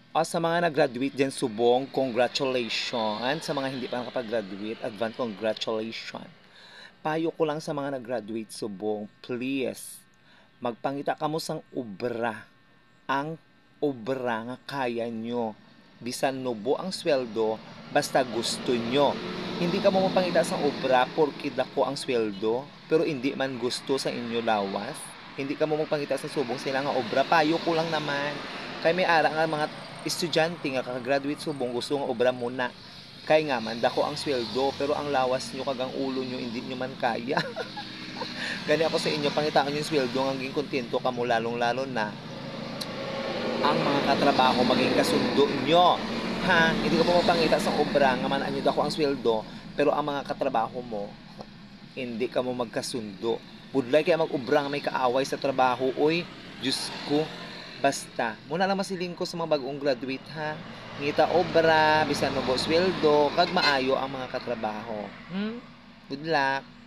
O sa mga nag-graduate dyan subong, congratulations. Sa mga hindi pa nakapag-graduate, advance congratulations. Payo ko lang sa mga nag-graduate subong, please, magpangita ka mo sang obra. Ang obra nga kaya nyo. Bisan nubo ang sweldo, basta gusto nyo. Hindi ka mo mapangita sa obra porque dako ang sweldo, pero hindi man gusto sa inyo lawas. Hindi ka mo magpangita sa subong sila nga obra. Payo ko lang naman. Kay may ara nga mga estudyante nga kakagraduate subong gusto nga obra muna. Kay nga man, dako ang sweldo, pero ang lawas nyo kagang ulo nyo, hindi nyo man kaya. Gani ako sa inyo, pangitaan nyo yung sweldo, hanggang kontento ka mo, lalong-lalo na ang mga katrabaho maging kasundo nyo. Ha? Hindi ko po mapangita sa obra nga man anyo dako ang sweldo, pero ang mga katrabaho mo, hindi ka mo magkasundo. Budlay kaya mag-obra nga may kaaway sa trabaho, oy. Diyos ko, basta. Muna lang masiling ko sa mga bagong graduate ha. Ngita obra, bisan mo sweldo, kag maayo ang mga katrabaho. Good luck.